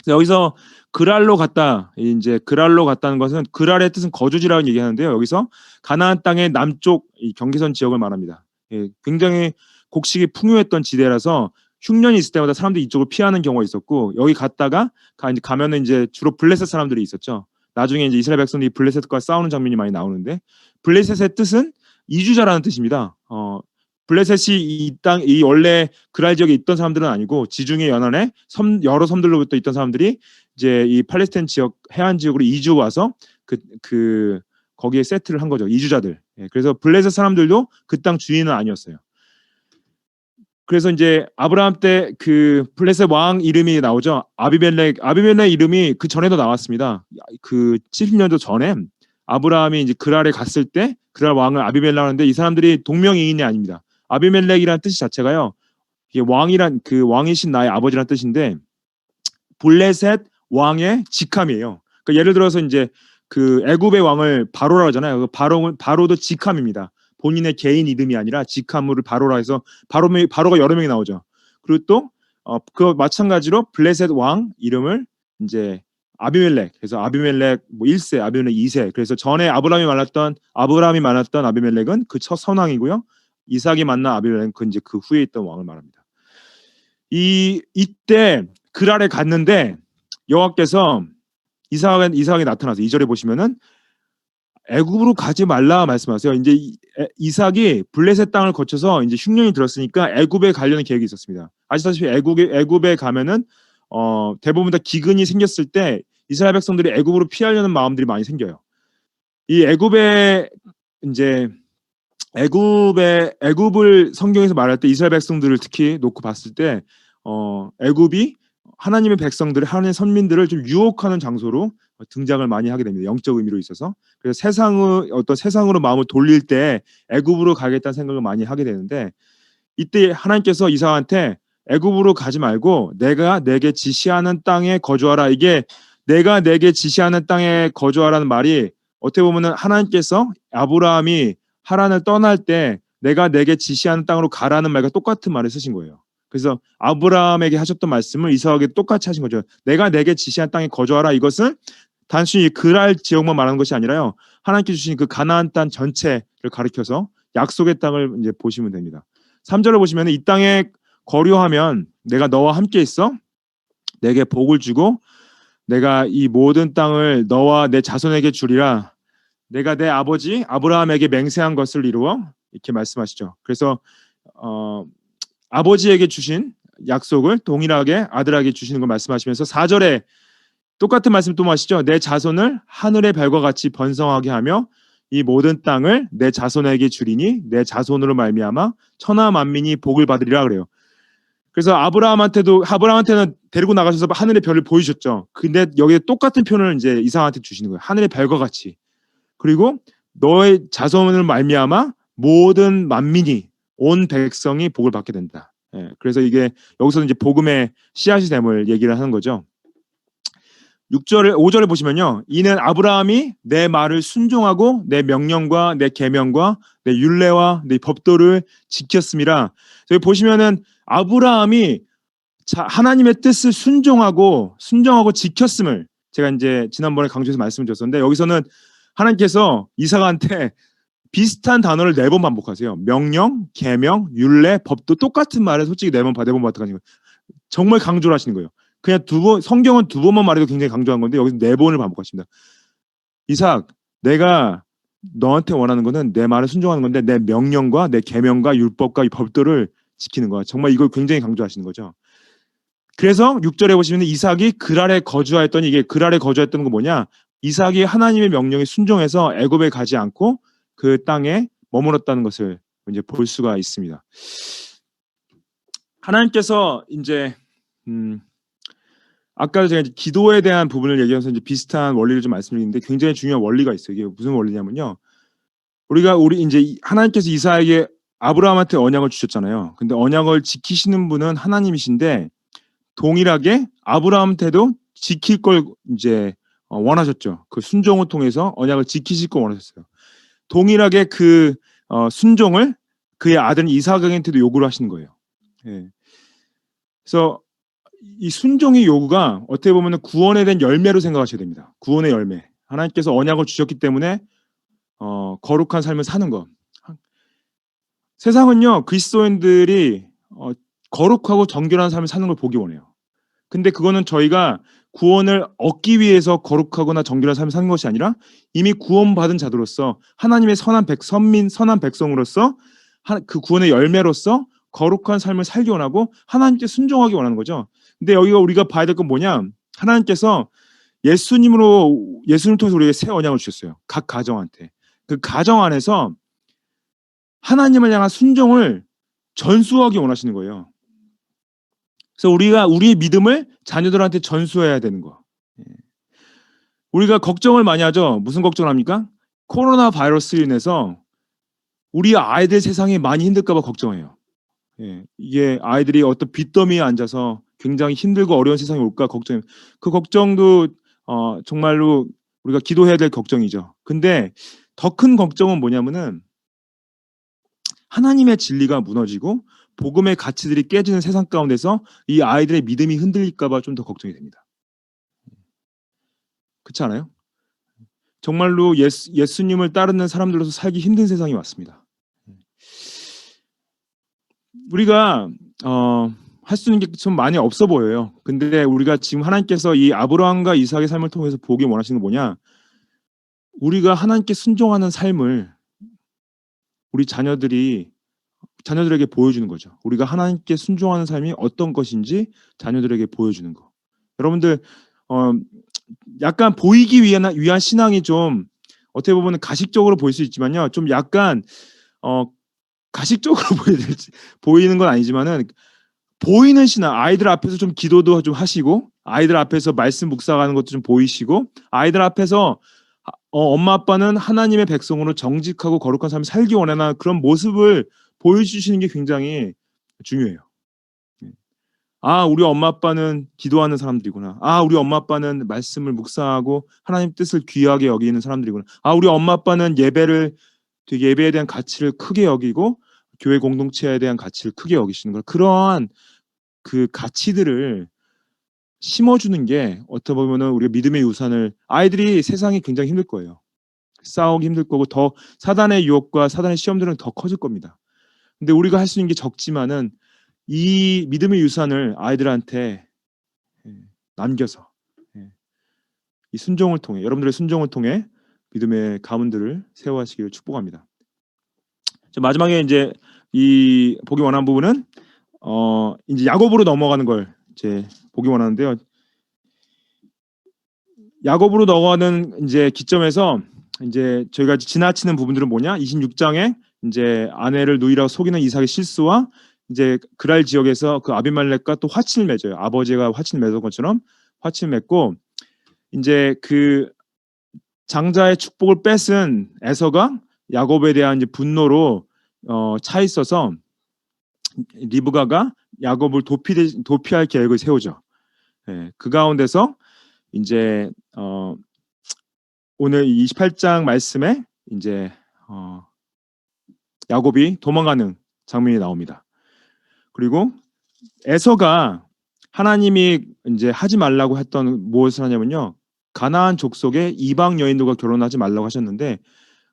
여기서 그랄로 갔다. 이제 그랄로 갔다는 것은 그랄의 뜻은 거주지라는 얘기하는데요. 여기서 가나안 땅의 남쪽 이 경계선 지역을 말합니다. 굉장히 곡식이 풍요했던 지대라서 흉년이 있을 때마다 사람들이 이쪽을 피하는 경우가 있었고 여기 갔다가 가면은 이제 주로 블레셋 사람들이 있었죠. 나중에 이제 이스라엘 백성들이 블레셋과 싸우는 장면이 많이 나오는데 블레셋의 뜻은 이주자라는 뜻입니다. 블레셋이 이 원래 그랄 지역에 있던 사람들은 아니고 지중해 연안에 여러 섬들로부터 있던 사람들이 이제 이 팔레스타인 지역 해안 지역으로 이주 와서 거기에 세트를 한 거죠. 이주자들. 그래서 블레셋 사람들도 그 땅 주인은 아니었어요. 그래서 이제 아브라함 때 그 블레셋 왕 이름이 나오죠. 아비멜렉. 아비멜렉 이름이 그 전에도 나왔습니다. 그 70년도 전에 아브라함이 이제 그랄에 갔을 때 그랄 왕을 아비멜렉 하는데 이 사람들이 동명이인이 아닙니다. 아비멜렉이라는 뜻 자체가요. 이게 왕이란 그 왕이신 나의 아버지란 뜻인데 블레셋 왕의 직함이에요. 그러니까 예를 들어서 이제 그 애굽의 왕을 바로라 하잖아요. 그 바로도 직함입니다. 본인의 개인 이름이 아니라 직함으로 바로라 해서 바로가 여러 명이 나오죠. 그리고 또 그 마찬가지로 블레셋 왕 이름을 이제 아비멜렉. 그래서 아비멜렉 뭐 1세, 아비멜렉 2세. 그래서 전에 아브라함이 만났던 아비멜렉은 그 첫 선왕이고요. 이삭이 만난 아비멜렉은 그 이제 그 후에 있던 왕을 말합니다. 이때 그랄에 갔는데 여호와께서 이삭이 나타나서 2절에 보시면은 애굽으로 가지 말라 말씀하세요. 이제 이삭이 블레셋 땅을 거쳐서 이제 흉년이 들었으니까 애굽에 가려는 계획이 있었습니다. 아시다시피 애굽에 가면은 대부분 다 기근이 생겼을 때 이스라엘 백성들이 애굽으로 피하려는 마음들이 많이 생겨요. 이 애굽에 이제 애굽을 성경에서 말할 때 이스라엘 백성들을 특히 놓고 봤을 때 애굽이 하나님의 백성들을 하나님의 선민들을 좀 유혹하는 장소로 등장을 많이 하게 됩니다. 영적 의미로 있어서. 그래서 세상으로 마음을 돌릴 때 애굽으로 가겠다는 생각을 많이 하게 되는데 이때 하나님께서 이삭한테 애굽으로 가지 말고 내가 내게 지시하는 땅에 거주하라. 이게 내가 내게 지시하는 땅에 거주하라는 말이 어떻게 보면은 하나님께서 아브라함이 하란을 떠날 때 내가 내게 지시하는 땅으로 가라는 말과 똑같은 말을 쓰신 거예요. 그래서 아브라함에게 하셨던 말씀을 이삭에게 똑같이 하신 거죠. 내가 내게 지시한 땅에 거주하라. 이것은 단순히 그랄 지역만 말하는 것이 아니라요. 하나님께 주신 그 가나안 땅 전체를 가리켜서 약속의 땅을 이제 보시면 됩니다. 3절을 보시면 이 땅에 거류하면 내가 너와 함께 있어 내게 복을 주고 내가 이 모든 땅을 너와 내 자손에게 주리라. 내가 내 아버지 아브라함에게 맹세한 것을 이루어 이렇게 말씀하시죠. 그래서 아버지에게 주신 약속을 동일하게 아들에게 주시는 걸 말씀하시면서 4절에 똑같은 말씀 또 하시죠. 내 자손을 하늘의 별과 같이 번성하게 하며 이 모든 땅을 내 자손에게 주리니 내 자손으로 말미암아 천하 만민이 복을 받으리라 그래요. 그래서 아브라함한테는 데리고 나가셔서 하늘의 별을 보이셨죠. 근데 여기에 똑같은 표현을 이제 이삭한테 주시는 거예요. 하늘의 별과 같이. 그리고 너의 자손을 말미암아 모든 만민이 온 백성이 복을 받게 된다. 예, 그래서 이게 여기서는 이제 복음의 씨앗이 됨을 얘기를 하는 거죠. 5절에 보시면요. 이는 아브라함이 내 말을 순종하고 내 명령과 내 계명과 내 율례와 내 법도를 지켰음이라. 여기 보시면은 아브라함이 하나님의 뜻을 순종하고 지켰음을 제가 이제 지난번에 강조해서 말씀을 드렸었는데 여기서는 하나님께서 이삭한테 비슷한 단어를 4번 반복하세요. 명령, 계명, 율례, 법도 똑같은 말을 솔직히 4번 반복하는 거예요. 정말 강조를 하시는 거예요. 그냥 성경은 2번만 말해도 굉장히 강조한 건데 여기서 4번을 반복하십니다. 이삭, 내가 너한테 원하는 거는 내 말을 순종하는 건데 내 명령과 내 계명과 율법과 이 법도를 지키는 거야. 정말 이걸 굉장히 강조하시는 거죠. 그래서 6절에 보시면 이삭이 그랄에 거주하였더니 이게 그랄에 거주했던 건 뭐냐? 이삭이 하나님의 명령에 순종해서 애굽에 가지 않고 그 땅에 머물렀다는 것을 이제 볼 수가 있습니다. 하나님께서 이제 아까 제가 기도에 대한 부분을 얘기하면서 이제 비슷한 원리를 좀 말씀드리는데 굉장히 중요한 원리가 있어요. 이게 무슨 원리냐면요. 우리 이제 하나님께서 이삭에게 아브라함한테 언약을 주셨잖아요. 근데 언약을 지키시는 분은 하나님이신데 동일하게 아브라함한테도 지킬 걸 이제 원하셨죠. 그 순종을 통해서 언약을 지키실 걸 원하셨어요. 동일하게 그 순종을 그의 아들 이삭에게도 요구를 하시는 거예요. 예. 그래서 이 순종의 요구가 어떻게 보면 구원에 대한 열매로 생각하셔야 됩니다. 구원의 열매. 하나님께서 언약을 주셨기 때문에 거룩한 삶을 사는 것. 세상은요 그리스도인들이 거룩하고 정결한 삶을 사는 걸 보기 원해요. 근데 그거는 저희가 구원을 얻기 위해서 거룩하거나 정결한 삶을 사는 것이 아니라 이미 구원받은 자들로서 하나님의 선한 백성으로서 그 구원의 열매로서 거룩한 삶을 살기 원하고 하나님께 순종하기 원하는 거죠. 근데 여기가 우리가 봐야 될 건 뭐냐? 하나님께서 예수님을 통해서 우리에게 새 언약을 주셨어요. 각 가정한테. 그 가정 안에서 하나님을 향한 순종을 전수하기 원하시는 거예요. 그래서 우리가 우리의 믿음을 자녀들한테 전수해야 되는 거. 예. 우리가 걱정을 많이 하죠. 무슨 걱정을 합니까? 코로나 바이러스로 인해서 우리 아이들 세상이 많이 힘들까 봐 걱정해요. 예. 이게 아이들이 어떤 빚더미에 앉아서 굉장히 힘들고 어려운 세상이 올까 걱정해요. 그 걱정도 정말로 우리가 기도해야 될 걱정이죠. 근데 더 큰 걱정은 뭐냐면은 하나님의 진리가 무너지고 복음의 가치들이 깨지는 세상 가운데서 이 아이들의 믿음이 흔들릴까 봐 좀 더 걱정이 됩니다. 그렇지 않아요? 정말로 예수님을 따르는 사람들로서 살기 힘든 세상이 왔습니다. 우리가 할 수 있는 게 좀 많이 없어 보여요. 근데 우리가 지금 하나님께서 이 아브라함과 이삭의 삶을 통해서 보기 원하시는 게 뭐냐? 우리가 하나님께 순종하는 삶을 우리 자녀들에게 보여주는 거죠. 우리가 하나님께 순종하는 삶이 어떤 것인지 자녀들에게 보여주는 거. 여러분들 약간 보이기 위한 신앙이 좀 어떻게 보면 가식적으로 보일 수 있지만요. 좀 약간 가식적으로 보이는 건 아니지만은 보이는 신앙, 아이들 앞에서 좀 기도도 좀 하시고 아이들 앞에서 말씀 묵상하는 것도 좀 보이시고 아이들 앞에서 엄마 아빠는 하나님의 백성으로 정직하고 거룩한 삶을 살기 원하는 그런 모습을 보여주시는 게 굉장히 중요해요. 아, 우리 엄마 아빠는 기도하는 사람들이구나. 아, 우리 엄마 아빠는 말씀을 묵상하고 하나님 뜻을 귀하게 여기는 사람들이구나. 아, 우리 엄마 아빠는 예배에 대한 가치를 크게 여기고 교회 공동체에 대한 가치를 크게 여기시는 거예요. 그러한 그 가치들을 심어주는 게 어떻게 보면은 우리가 믿음의 유산을 아이들이 세상이 굉장히 힘들 거예요. 싸우기 힘들 거고 더 사단의 유혹과 사단의 시험들은 더 커질 겁니다. 근데 우리가 할 수 있는 게 적지만은 이 믿음의 유산을 아이들한테 남겨서 이 순종을 통해 여러분들의 순종을 통해 믿음의 가문들을 세워하시기를 축복합니다. 마지막에 이제 이 보기 원하는 부분은 이제 야곱으로 넘어가는 걸 이제 보기 원하는데요. 야곱으로 넘어가는 이제 기점에서 이제 저희가 지나치는 부분들은 뭐냐? 26장에 이제 아내를 누이라고 속이는 이삭의 실수와 이제 그랄 지역에서 그 아비멜렉과 또 화친을 맺어요. 아버지가 화친을 맺은 것처럼 화친을 맺고 이제 그 장자의 축복을 뺏은 에서가 야곱에 대한 이제 분노로 차 있어서 리브가가 야곱을 도피할 계획을 세우죠. 예, 그 가운데서 이제 오늘 28장 말씀에 이제 야곱이 도망가는 장면이 나옵니다. 그리고 에서가 하나님이 이제 하지 말라고 했던 무엇을 하냐면요. 가나안 족속의 이방 여인들과 결혼하지 말라고 하셨는데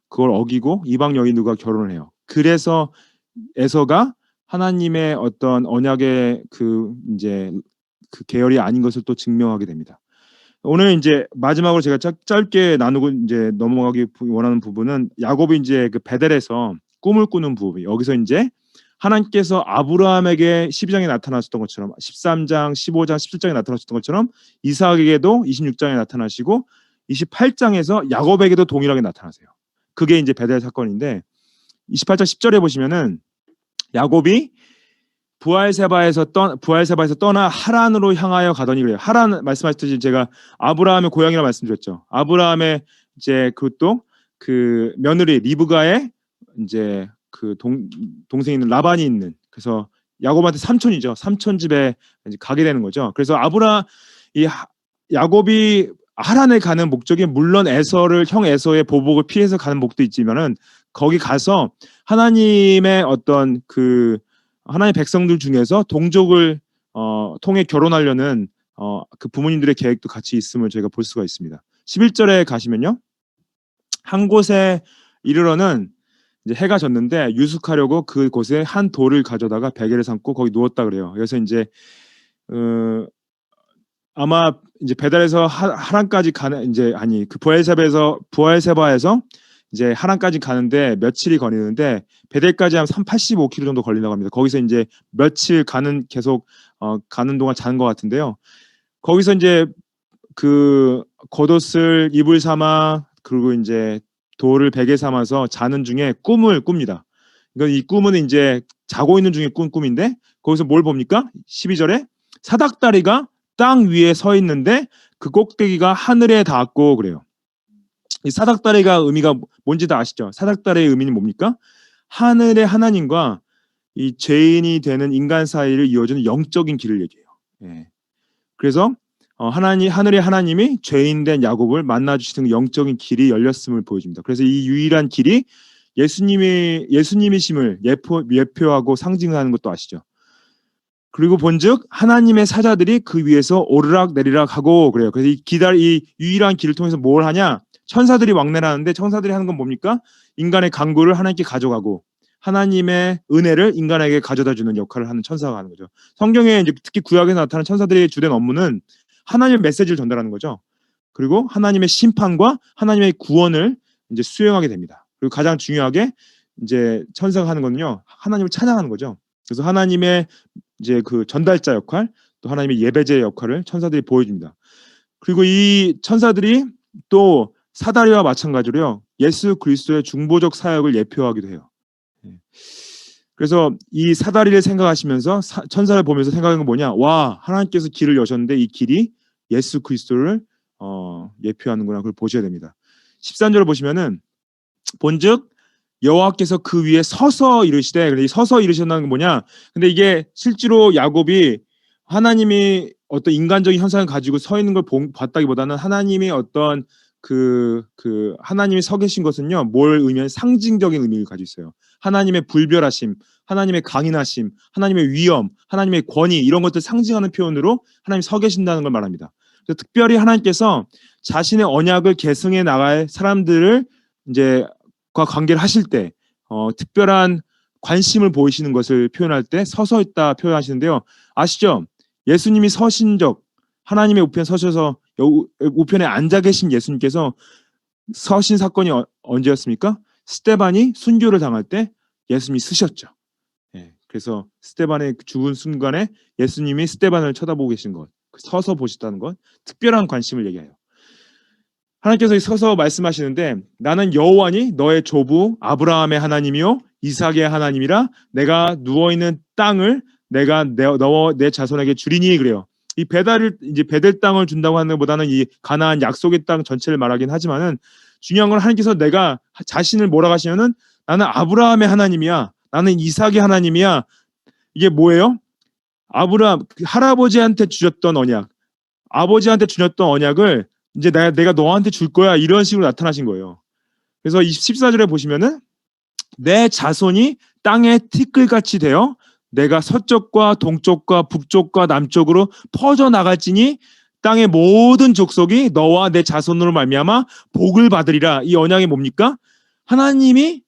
그걸 어기고 이방 여인들과 결혼을 해요. 그래서 에서가 하나님의 어떤 언약의 그 이제 그 계열이 아닌 것을 또 증명하게 됩니다. 오늘 이제 마지막으로 제가 짧게 나누고 이제 넘어가기 원하는 부분은 야곱이 이제 그 베델에서 꿈을 꾸는 부분. 여기서 이제 하나님께서 아브라함에게 12장에 나타나셨던 것처럼 13장, 15장, 17장에 나타나셨던 것처럼 이삭에게도 26장에 나타나시고 28장에서 야곱에게도 동일하게 나타나세요. 그게 이제 베델 사건인데 28장 10절에 보시면은 야곱이 부엘세바에서 떠나 하란으로 향하여 가더니 그래요. 하란 말씀하셨듯이 제가 아브라함의 고향이라 말씀드렸죠. 아브라함의 이제 그것도 그 며느리 리브가의 이제 그 동생이 있는 라반이 있는 그래서 야곱한테 삼촌이죠. 삼촌 집에 이제 가게 되는 거죠. 그래서 야곱이 하란에 가는 목적이 물론 형 에서의 보복을 피해서 가는 목도 있지만은 거기 가서 하나님의 어떤 그 하나님의 백성들 중에서 동족을 통해 결혼하려는 그 부모님들의 계획도 같이 있음을 저희가 볼 수가 있습니다. 11절에 가시면요. 한 곳에 이르러는 이제 해가 졌는데 유숙하려고 그곳에 한 돌을 가져다가 베개를 삼고 거기 누웠다 그래요. 그래서 이제 아마 이제 베델에서 하란까지 가는 이제 아니 그 부엘세바에서 이제 하란까지 가는데 며칠이 걸리는데 베델까지 한 85km 정도 걸린다고 합니다. 거기서 이제 며칠 계속 가는 동안 자는 것 같은데요. 거기서 이제 그 겉옷을 이불 삼아 그리고 이제 돌을 베개 삼아서 자는 중에 꿈을 꿉니다. 이 꿈은 이제 자고 있는 중에 꾼 꿈인데 거기서 뭘 봅니까? 12절에 사닥다리가 땅 위에 서 있는데 그 꼭대기가 하늘에 닿았고 그래요. 이 사닥다리가 의미가 뭔지 다 아시죠? 사닥다리의 의미는 뭡니까? 하늘의 하나님과 이 죄인이 되는 인간 사이를 이어주는 영적인 길을 얘기해요. 예. 그래서 하늘의 하나님이 죄인된 야곱을 만나 주시는 영적인 길이 열렸음을 보여줍니다. 그래서 이 유일한 길이 예수님이심을 예표하고 상징하는 것도 아시죠? 그리고 본즉 하나님의 사자들이 그 위에서 오르락 내리락 하고 그래요. 그래서 이 유일한 길을 통해서 뭘 하냐? 천사들이 왕래를 하는데 천사들이 하는 건 뭡니까? 인간의 강구를 하나님께 가져가고 하나님의 은혜를 인간에게 가져다 주는 역할을 하는 천사가 하는 거죠. 성경에 이제 특히 구약에 나타나는 천사들의 주된 업무는 하나님의 메시지를 전달하는 거죠. 그리고 하나님의 심판과 하나님의 구원을 이제 수행하게 됩니다. 그리고 가장 중요하게 이제 천사가 하는 거는요, 하나님을 찬양하는 거죠. 그래서 하나님의 이제 그 전달자 역할, 또 하나님의 예배자의 역할을 천사들이 보여줍니다. 그리고 이 천사들이 또 사다리와 마찬가지로요, 예수 그리스도의 중보적 사역을 예표하기도 해요. 그래서 이 사다리를 생각하시면서 천사를 보면서 생각하는 건 뭐냐? 와, 하나님께서 길을 여셨는데 이 길이 예수 그리스도를 예표하는구나. 그걸 보셔야 됩니다. 13절을 보시면은 본즉 여호와께서 그 위에 서서 이르시되, 근데 이 서서 이르셨다는 건 뭐냐? 근데 이게 실제로 야곱이 하나님이 어떤 인간적인 현상을 가지고 서 있는 걸 봤다기보다는 하나님이 어떤 하나님이 서 계신 것은요, 뭘 의미하는 상징적인 의미를 가지고 있어요. 하나님의 불별하심, 하나님의 강인하심, 하나님의 위엄, 하나님의 권위, 이런 것들 상징하는 표현으로 하나님이 서 계신다는 걸 말합니다. 그래서 특별히 하나님께서 자신의 언약을 계승해 나갈 사람들을 이제 과 관계를 하실 때 특별한 관심을 보이시는 것을 표현할 때 서서 있다 표현하시는데요. 아시죠? 예수님이 서신 적, 하나님의 우편에 서셔서 우편에 앉아 계신 예수님께서 서신 사건이 언제였습니까? 스데반이 순교를 당할 때 예수님이 쓰셨죠. 예, 그래서 스데반의 죽은 순간에 예수님이 스데반을 쳐다보고 계신 것, 서서 보셨다는 것, 특별한 관심을 얘기해요. 하나님께서 서서 말씀하시는데 나는 여호와니 너의 조부 아브라함의 하나님이요 이삭의 하나님이라 내가 누워있는 땅을 내가 내 자손에게 주리니 그래요. 이 베델 땅을 준다고 하는 것보다는 이 가나안 약속의 땅 전체를 말하긴 하지만은 중요한 건 하나님께서 내가 자신을 뭐라고 하시냐면 나는 아브라함의 하나님이야. 나는 이삭의 하나님이야. 이게 뭐예요? 아브라함 할아버지한테 주셨던 언약, 아버지한테 주셨던 언약을 이제 내가 너한테 줄 거야 이런 식으로 나타나신 거예요. 그래서 14절에 보시면은 내 자손이 땅의 티끌같이 되어 내가 서쪽과 동쪽과 북쪽과 남쪽으로 퍼져 나갈지니 땅의 모든 족속이 너와 내 자손으로 말미암아 복을 받으리라. 이 언약이 뭡니까? 하나님의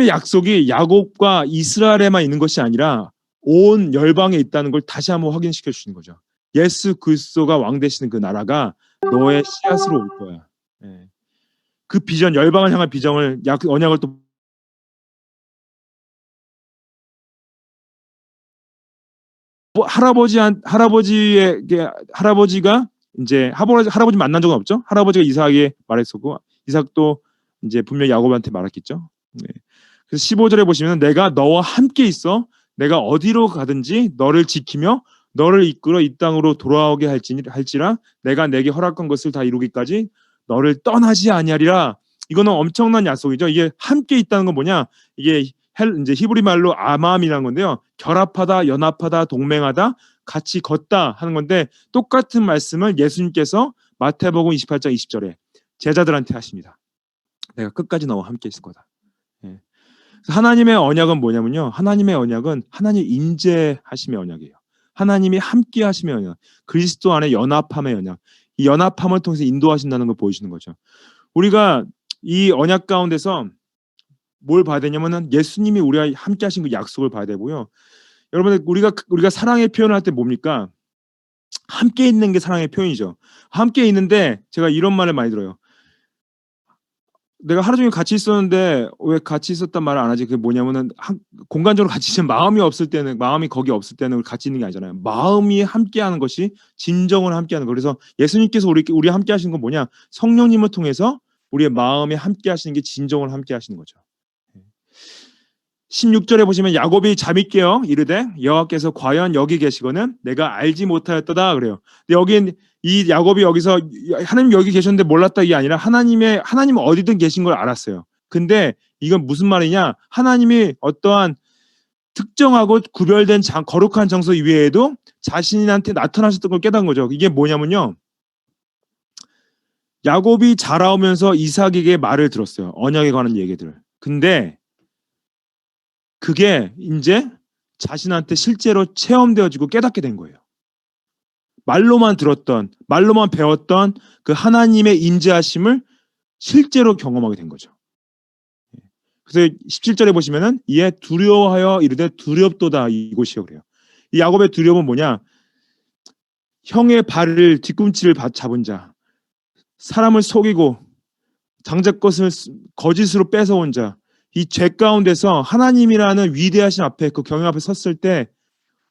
약속이 야곱과 이스라엘에만 있는 것이 아니라 온 열방에 있다는 걸 다시 한번 확인시켜 주시는 거죠. 예수 그리스도가 왕 되시는 그 나라가 너의 씨앗으로 올 거야. 예. 그 비전, 열방을 향한 비전을 언약을 또 할아버지가 이제 할아버지 만난 적은 없죠. 할아버지가 이삭에게 말했었고 이삭도 이제 분명히 야곱한테 말했겠죠. 네. 그래서 15절에 보시면 내가 너와 함께 있어 내가 어디로 가든지 너를 지키며 너를 이끌어 이 땅으로 돌아오게 할지라 내가 내게 허락한 것을 다 이루기까지 너를 떠나지 아니하리라. 이거는 엄청난 약속이죠. 이게 함께 있다는 건 뭐냐? 이게 이제 히브리 말로 아맘이라는 건데요. 결합하다, 연합하다, 동맹하다, 같이 걷다 하는 건데 똑같은 말씀을 예수님께서 마태복음 28장 20절에 제자들한테 하십니다. 내가 끝까지 너와 함께 있을 거다. 예. 하나님의 언약은 뭐냐면요. 하나님의 언약은 하나님 임재하심의 언약이에요. 하나님이 함께 하심의 언약, 그리스도 안에 연합함의 언약, 이 연합함을 통해서 인도하신다는 걸 보여주는 거죠. 우리가 이 언약 가운데서 뭘 봐야 되냐면은 예수님이 우리와 함께 하신 그 약속을 봐야 되고요. 여러분 우리가 사랑의 표현을 할 때 뭡니까? 함께 있는 게 사랑의 표현이죠. 함께 있는데 제가 이런 말을 많이 들어요. 내가 하루 종일 같이 있었는데 왜 같이 있었단 말을 안 하지? 그게 뭐냐면은 공간적으로 같이 있으면 마음이 거기 없을 때는 같이 있는 게 아니잖아요. 마음이 함께하는 것이 진정으로 함께하는 거. 그래서 예수님께서 우리 함께 하시는 건 뭐냐? 성령님을 통해서 우리의 마음에 함께 하시는 게 진정으로 함께 하시는 거죠. 16절에 보시면 야곱이 잠이 깨어 이르되 여호와께서 과연 여기 계시거는 내가 알지 못하였도다 그래요. 근데 여긴 이 야곱이 여기서 하나님 여기 계셨는데 몰랐다 이게 아니라 하나님은 어디든 계신 걸 알았어요. 근데 이건 무슨 말이냐? 하나님이 어떠한 특정하고 구별된 거룩한 장소 이외에도 자신한테 나타나셨던 걸 깨달은 거죠. 이게 뭐냐면요. 야곱이 자라오면서 이삭에게 말을 들었어요. 언약에 관한 얘기들을. 근데 그게 이제 자신한테 실제로 체험되어지고 깨닫게 된 거예요. 말로만 들었던, 말로만 배웠던 그 하나님의 임재하심을 실제로 경험하게 된 거죠. 그래서 17절에 보시면은 이에 두려워하여 이르되 두렵도다 이곳이요 그래요. 이 야곱의 두려움은 뭐냐? 형의 발을 뒤꿈치를 잡은 자, 사람을 속이고 장작 것을 거짓으로 뺏어온 자, 이 죄 가운데서 하나님이라는 위대하신 앞에 그 경영 앞에 섰을 때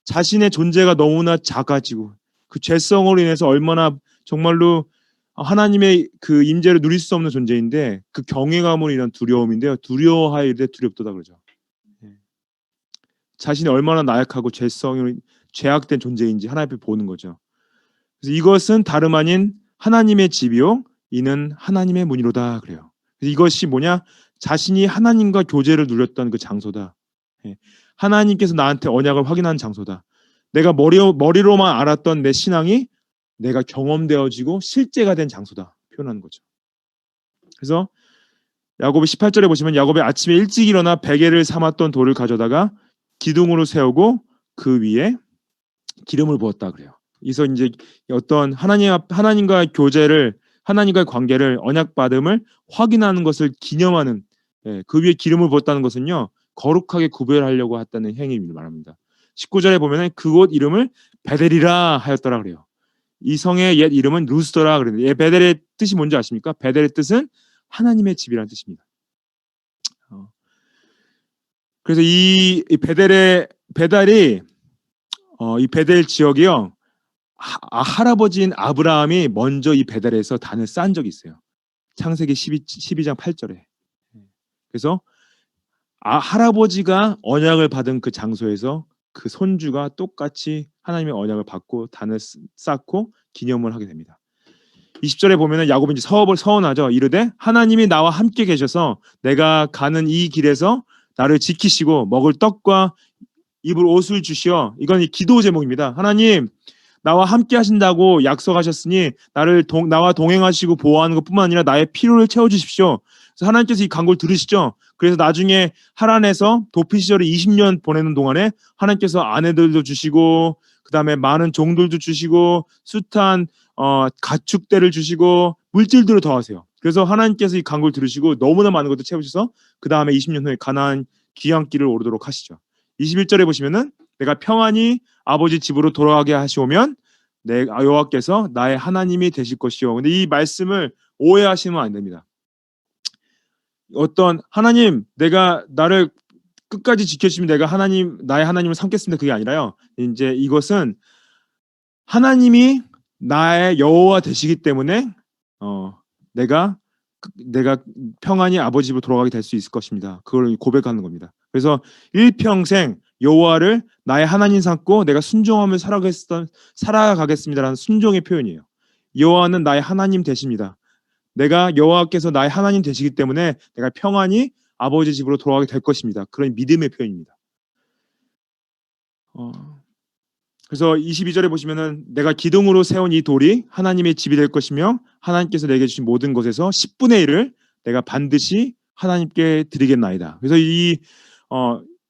자신의 존재가 너무나 작아지고 그 죄성으로 인해서 얼마나 정말로 하나님의 그 임재를 누릴 수 없는 존재인데 그 경외감으로 인한 두려움인데요. 두려워하여 이르되 두렵도다 그러죠. 자신이 얼마나 나약하고 죄성이 죄악된 존재인지 하나님 앞에 보는 거죠. 그래서 이것은 다름 아닌 하나님의 집이요 이는 하나님의 문이로다 그래요. 그래서 이것이 뭐냐? 자신이 하나님과 교제를 누렸던 그 장소다. 하나님께서 나한테 언약을 확인한 장소다. 내가 머리로만 알았던 내 신앙이 내가 경험되어지고 실제가 된 장소다. 표현하는 거죠. 그래서 야곱의 18절에 보시면 야곱이 아침에 일찍 일어나 베개를 삼았던 돌을 가져다가 기둥으로 세우고 그 위에 기름을 부었다 그래요. 그래서 이제 어떤 하나님과 교제를 하나님과의 관계를 언약 받음을 확인하는 것을 기념하는 그 위에 기름을 부었다는 것은요 거룩하게 구별하려고 했다는 행위를 말합니다. 19절에 보면은 그곳 이름을 베델이라 하였더라 그래요. 이 성의 옛 이름은 루스더라 그랬는데 베델의 뜻이 뭔지 아십니까? 베델의 뜻은 하나님의 집이라는 뜻입니다. 그래서 이 베델이 이 베델 지역이요 할아버지인 아브라함이 먼저 이 베델에서 단을 쌓은 적이 있어요. 창세기 12장 8절에. 그래서 할아버지가 언약을 받은 그 장소에서 그 손주가 똑같이 하나님의 언약을 받고 단을 쌓고 기념을 하게 됩니다. 20절에 보면은 야곱이 이제 서원하죠. 이르되 하나님이 나와 함께 계셔서 내가 가는 이 길에서 나를 지키시고 먹을 떡과 입을 옷을 주시어. 이건 기도 제목입니다. 하나님 나와 함께 하신다고 약속하셨으니 나와 동행하시고 보호하는 것뿐만 아니라 나의 필요를 채워주십시오. 그래서 하나님께서 이 간구를 들으시죠. 그래서 나중에 하란에서 도피 시절에 20년 보내는 동안에 하나님께서 아내들도 주시고 그 다음에 많은 종들도 주시고 숱한 가축대를 주시고 물질들을 더하세요. 그래서 하나님께서 이 간구를 들으시고 너무나 많은 것도 채우셔서 그 다음에 20년 후에 가나안 귀향길을 오르도록 하시죠. 21절에 보시면은 내가 평안히 아버지 집으로 돌아가게 하시오면 여호와께서 나의 하나님이 되실 것이요. 근데 이 말씀을 오해하시면 안 됩니다. 어떤 하나님 내가 나를 끝까지 지켜주시면 내가 나의 하나님을 삼겠습니다. 그게 아니라요. 이제 이것은 하나님이 나의 여호와 되시기 때문에 내가 평안히 아버지 집으로 돌아가게 될 수 있을 것입니다. 그걸 고백하는 겁니다. 그래서 일평생 여호와를 나의 하나님 삼고 내가 순종하며 살아가겠습니다라는 순종의 표현이에요. 여호와는 나의 하나님 되십니다. 내가 여호와께서 나의 하나님 되시기 때문에 내가 평안히 아버지 집으로 돌아가게 될 것입니다. 그런 믿음의 표현입니다. 그래서 22절에 보시면은 내가 기둥으로 세운 이 돌이 하나님의 집이 될 것이며 하나님께서 내게 주신 모든 것에서 10분의 1을 내가 반드시 하나님께 드리겠나이다. 그래서 이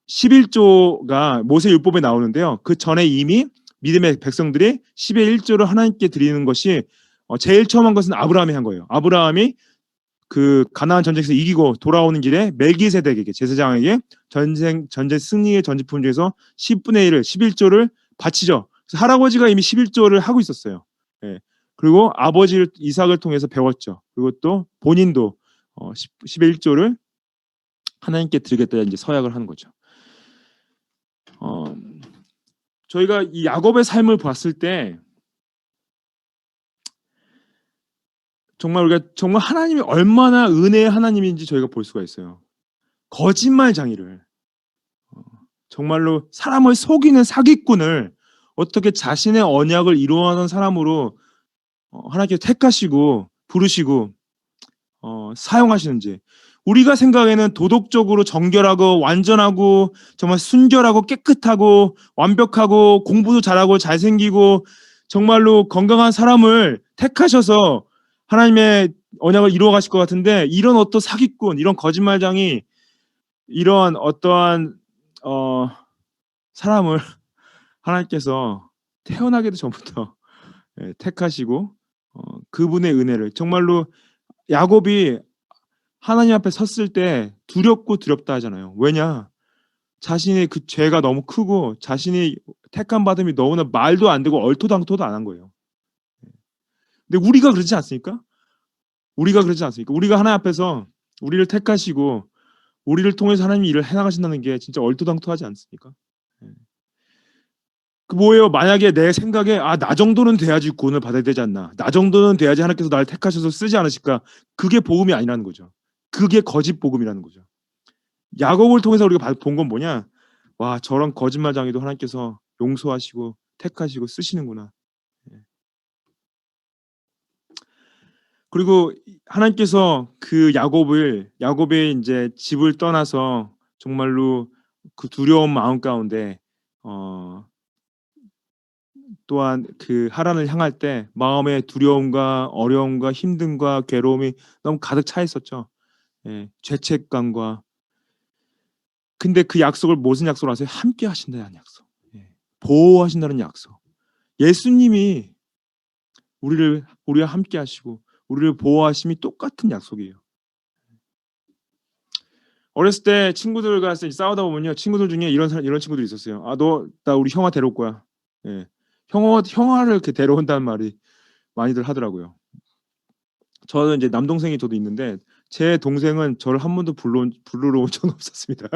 11조가 모세율법에 나오는데요. 그 전에 이미 믿음의 백성들이 10의 1조를 하나님께 드리는 것이 제일 처음 한 것은 아브라함이 한 거예요. 아브라함이 그 가나안 전쟁에서 이기고 돌아오는 길에 멜기세덱에게 제사장에게 전쟁 승리의 전지품 중에서 10분의 1을 11조를 바치죠. 그래서 할아버지가 이미 11조를 하고 있었어요. 그리고 아버지 이삭을 통해서 배웠죠. 그리고 또 본인도 10의 1조를 하나님께 드리겠다 이제 서약을 하는 거죠. 저희가 이 야곱의 삶을 봤을 때 정말 우리가 정말 하나님이 얼마나 은혜의 하나님인지 저희가 볼 수가 있어요. 거짓말쟁이를 정말로 사람을 속이는 사기꾼을 어떻게 자신의 언약을 이루어가는 사람으로 하나님께서 택하시고 부르시고 사용하시는지, 우리가 생각에는 도덕적으로 정결하고 완전하고 정말 순결하고 깨끗하고 완벽하고 공부도 잘하고 잘생기고 정말로 건강한 사람을 택하셔서 하나님의 언약을 이루어 가실 것 같은데, 이런 어떤 사기꾼, 이런 거짓말장이, 이런 어떠한 사람을 하나님께서 태어나기도 전부터 택하시고 그분의 은혜를, 정말로 야곱이 하나님 앞에 섰을 때 두렵고 두렵다 하잖아요. 왜냐? 자신의 그 죄가 너무 크고 자신이 택함 받음이 너무나 말도 안 되고 얼토당토도 안 한 거예요. 근데 우리가 그러지 않습니까? 우리가 그러지 않습니까? 우리가 하나님 앞에서 우리를 택하시고 우리를 통해서 하나님이 일을 해나가신다는 게 진짜 얼토당토하지 않습니까? 예. 그 뭐예요? 만약에 내 생각에 나 정도는 돼야지 구원을 받아야 되지 않나, 나 정도는 돼야지 하나님께서 나를 택하셔서 쓰지 않으실까, 그게 복음이 아니라는 거죠. 그게 거짓 복음이라는 거죠. 야곱을 통해서 우리가 본 건 뭐냐? 와, 저런 거짓말장애도 하나님께서 용서하시고 택하시고 쓰시는구나. 예. 그리고 하나님께서 그 야곱의 이제 집을 떠나서 정말로 그 두려운 마음 가운데 또한 그 하란을 향할 때 마음의 두려움과 어려움과 힘듦과 괴로움이 너무 가득 차 있었죠. 예, 죄책감과. 근데 그 약속을 무슨 약속을 하세요? 함께 하신다는 약속. 예, 보호하신다는 약속. 예수님이 우리와 함께 하시고 우리를 보호하심이 똑같은 약속이에요. 어렸을 때 친구들과 싸우다 보면요, 친구들 중에 이런 친구들이 있었어요. 나 우리 형아 데려올 거야. 예. 형아를 이렇게 데려온다는 말이 많이들 하더라고요. 저는 이제 남동생이 저도 있는데, 제 동생은 저를 한 번도 부르러 온 적은 없었습니다.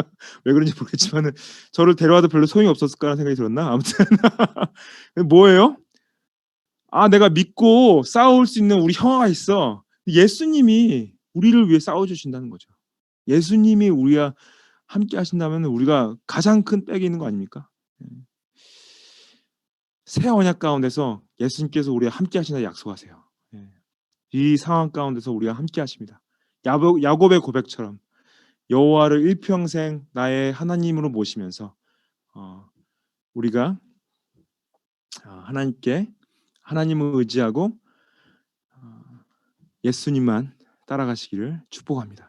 왜 그런지 모르겠지만은 저를 데려와도 별로 소용이 없었을 까라는 생각이 들었나? 아무튼 뭐예요? 내가 믿고 싸울 수 있는 우리 형아가 있어. 예수님이 우리를 위해 싸워 주신다는 거죠. 예수님이 우리와 함께 하신다면 우리가 가장 큰 빽이 있는 거 아닙니까? 예. 새 언약 가운데서 예수님께서 우리와 함께 하신다 약속하세요. 예. 이 상황 가운데서 우리와 함께 하십니다. 야곱의 고백처럼 여호와를 일평생 나의 하나님으로 모시면서 우리가 하나님을 의지하고 예수님만 따라가시기를 축복합니다.